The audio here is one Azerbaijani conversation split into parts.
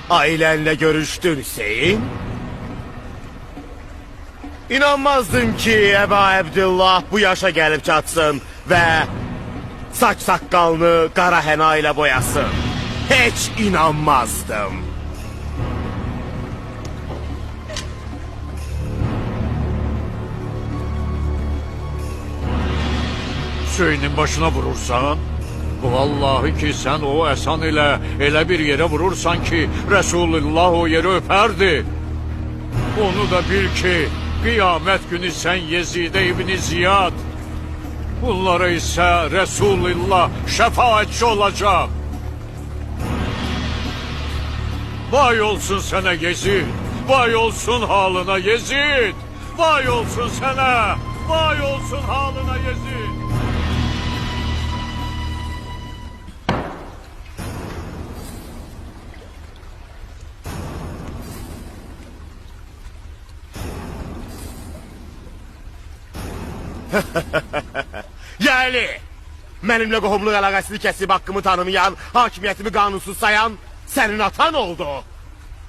ailenle görüştün Hüseyin. İnanmazdım ki Eba Abdullah bu yaşa gelip çatsın ve saç sakalını kara hena ile boyasın. Hiç inanmazdım. Hüseyin'in başına vurursan, vallahi ki sen o Esan ile elə bir yere vurursan ki Resulullah o yeri öperdi. Onu da bil ki kıyamet günü sen Yezide İbni Ziyad, bunlara ise Resulullah şefaatçi olacak. Vay olsun sana Yezid, vay olsun halına Yezid, vay olsun sana, vay olsun halına Yezid. Yani benimle qohumluq əlaqəsini kəsib haqqımı tanımayan, hakimiyyətimi qanunsuz sayan senin atan oldu.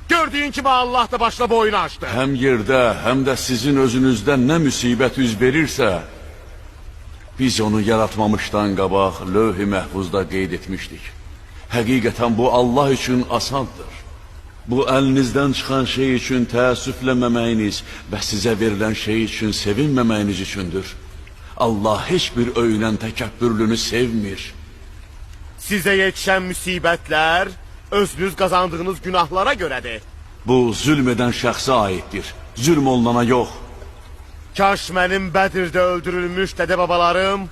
Gördüğün kimi Allah da başla boyunu açtı. Hem yerde hem de sizin özünüzden ne musibet üz verirse, biz onu yaratmamıştan qabaq lövh-i məhfuzda qeyd etmişdik. Həqiqətən bu Allah için asandır. Bu əlinizdən çıxan şey için təəssüfləməməyiniz və sizə verilən şey için sevinməməyiniz üçündür. Allah hiçbir övünən təkəbbürlünü sevmir. Size yetişen musibetler özünüz kazandığınız günahlara göredir. Bu zülm edən şəxsə aiddir. Zülm olunana yox. Kaş benim Bedir'de öldürülmüş dede babalarım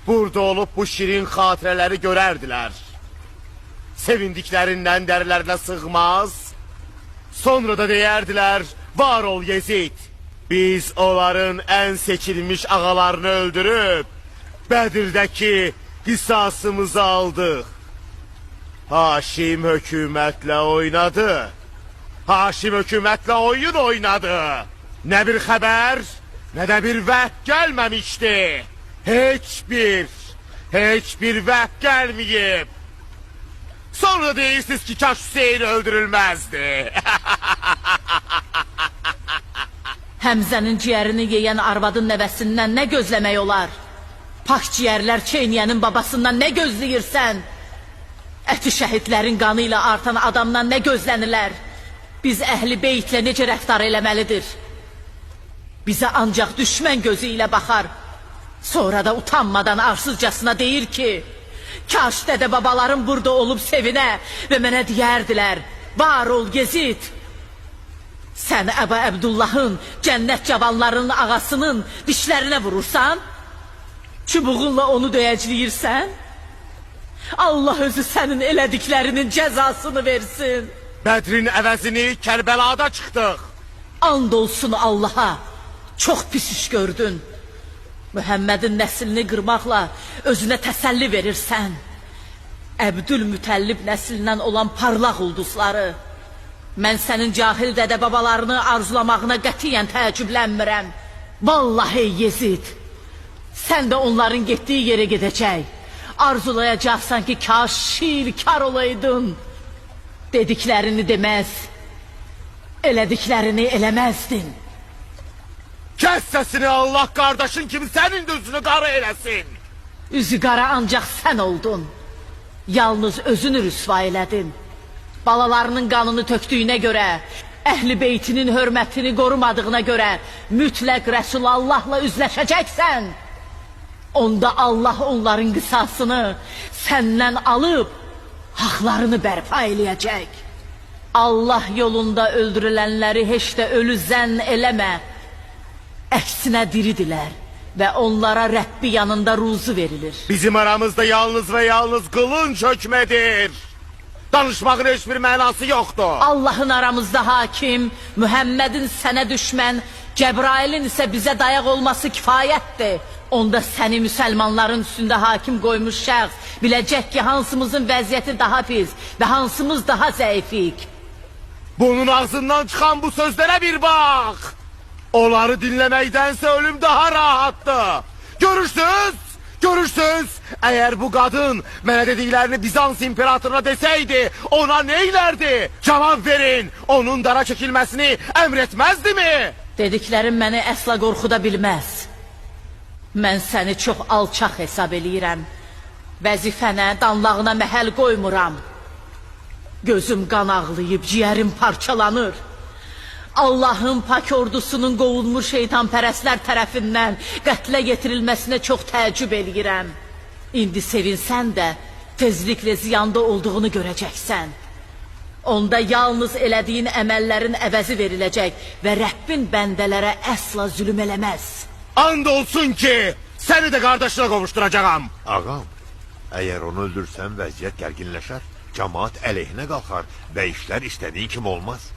burada olup bu şirin hatıreleri görerdiler. Sevindiklerinden derlerine sığmaz. Sonra da deyerdiler, var ol Yezid. Biz onların en seçilmiş ağalarını öldürüp Bedir'deki kısasımızı aldık. Haşim hükümetle oynadı. Haşim hükümetle oyun oynadı. Ne bir haber ne de bir vehk gelmemişti. Hiçbir vehk gelmeyip. Sonra deyirsiniz ki kaş Hüseyin öldürülmezdi. Həmzənin ciğerini yeyən arvadın nəvəsindən nə gözləmək olar? Pak ciğerlər çeynəyənin babasından nə gözləyirsən? Əti şəhidlərin qanı ilə artan adamdan nə gözlənirlər? Biz əhli beytlə necə rəftar eləməlidir? Bizə ancaq düşmən gözü ilə baxar. Sonra da utanmadan arsızcasına deyir ki, kaş dədə babalarım burada olub sevinə və mənə deyərdilər, var ol Yezid. Sən Əba Abdullahın, cənnət cavanlarının ağasının dişlərinə vurursan, çubuğunla onu döyəcləyirsən, Allah özü sənin elədiklərinin cəzasını versin. Bedrin əvəzini Kərbəlada çıxdıq. And olsun Allaha, çox pis iş gördün. Mühəmmədin nəslini qırmaqla özünə təsəlli verirsən. Əbdülmütəllib nəslindən olan parlaq ulduzları. Mən sənin cahil dədə babalarını arzulamağına qətiyyən təəccüblənmirəm. Vallahi Yezid, sən də onların getdiyi yerə gedəcək. Arzulayacaqsan ki kaş şirkar olaydın. Dediklərini deməz, elədiklərini eləməzdin. Kes sesini, Allah kardeşin kimi senin de üzünü kara eylesin. Üzü qara ancaq sən oldun. Yalnız özünü rüsva elədin. Balalarının qanını tökdüyünə görə, əhli beytinin hörmətini qorumadığına görə mütləq Resulullahla üzləşəcəksən. Onda Allah onların qisasını səndən alıb haqlarını bərpa eləyəcək. Allah yolunda öldürülənləri heç də ölü zənn eləmə. Əksinə diridirlər və onlara Rəbbi yanında ruzu verilir. Bizim aramızda yalnız ve yalnız kılınç hükmedir. Danışmağın hiçbir mənası yoxdur. Allahın aramızda hakim, Mühəmmədin sənə düşmən, Cəbrailin isə bizə dayaq olması kifayətdir. Onda səni müsəlmanların üstündə hakim qoymuş şəxs biləcək ki, hansımızın vəziyyəti daha pis və hansımız daha zəifik. Bunun ağzından çıxan bu sözlərə bir bax. Onları dinleməkdənsə ölüm daha rahattır. Görürsünüz? Görürsünüz, eğer bu kadın mənə dediklerini Bizans imperatoruna deseydi, ona neylerdi? Cevap verin, onun dara çekilmesini emretmezdi mi? Dediklərim məni əsla qorxuda bilməz. Mən səni çox alçaq hesab eləyirəm. Vəzifənə, danlağına məhəl qoymuram. Gözüm qan ağlayıb, ciyərim parçalanır. Allahın pak ordusunun qovulmuş şeytanpərəstlər tərəfindən qətlə yetirilməsinə çox təəccüb eləyirəm. İndi sevinsən də tezliklə ziyanda olduğunu görəcəksən. Onda yalnız elədiyin əməllərin əvəzi veriləcək və Rəbbin bəndələrə əsla zülüm eləməz. And olsun ki seni de kardeşine kavuşturacağım. Ağam, eğer onu öldürsen vəziyyət gərginləşər, cemaat əleyhinə qalxar və işlər istədiyin kimi olmaz.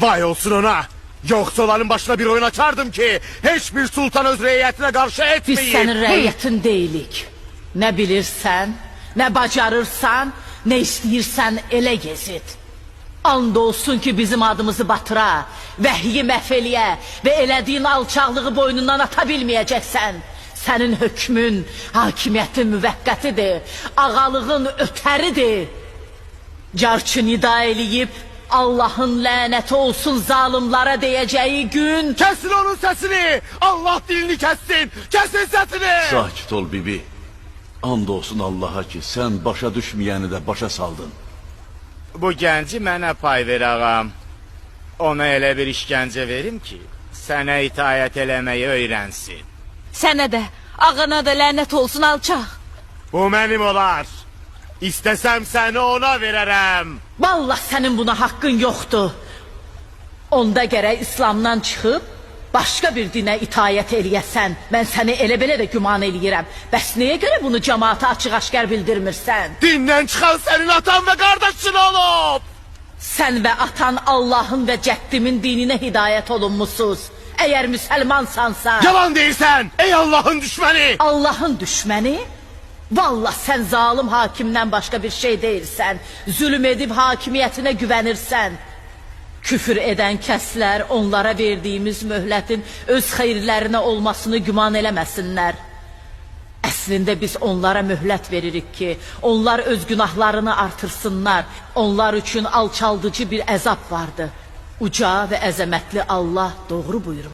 Vay olsun ona. Yoksa onların başına bir oyun açardım ki hiçbir sultan öz reyiyetine karşı Biz etmeyin. sənin rəiyyətin deyilik. Nə bilirsən, nə bacarırsan, nə istəyirsən elə gezid. And olsun ki bizim adımızı batıra, vəhyi məhv eləyə və elədiyin alçaqlığı boynundan ata bilməyəcəksən. Sənin hökmün, hakimiyyətin müvəqqətidir, ağalığın ötəridir. Carçı nida eləyib, Allah'ın lənəti olsun zalimlara deyəcəyi gün... Kesin onun sesini. Allah dilini kessin. Kesin sesini. Sakit ol bibi. And olsun Allah'a ki sen başa düşməyəni də başa saldın. Bu genci mənə pay ver ağam. Ona elə bir işgəncə verim ki, sənə itaət eləməyi öyrənsin. Sənə də, ağana da lənət olsun alçaq. Bu benim olar. İstesem seni ona vererem. Vallahi sənin buna haqqın yoxdur. Onda gərək İslamdan çıxıb başqa bir dinə itayət eləyəsən. Mən səni elə belə də güman eləyirəm. Bəs nəyə görə bunu cəmaata açıq-aşkar bildirmirsən? Dindən çıxan senin atan ve kardeşin olup. Sən və atan Allahın və cəddimin dininə hidayət olunmusunuz. Əgər müsəlmansansa... Yalan değilsen ey Allah'ın düşmanı. Allah'ın düşməni? Vallahi sən zalim hakimdən başqa bir şey deyilsən. Zülüm edib hakimiyyətinə güvənirsən. Küfür edən kəslər onlara verdiyimiz möhlətin öz xeyirlərinə olmasını güman eləməsinlər. Əslində biz onlara möhlət veririk ki, onlar öz günahlarını artırsınlar. Onlar üçün alçaldıcı bir əzab vardı. Uca və əzəmətli Allah doğru buyurur.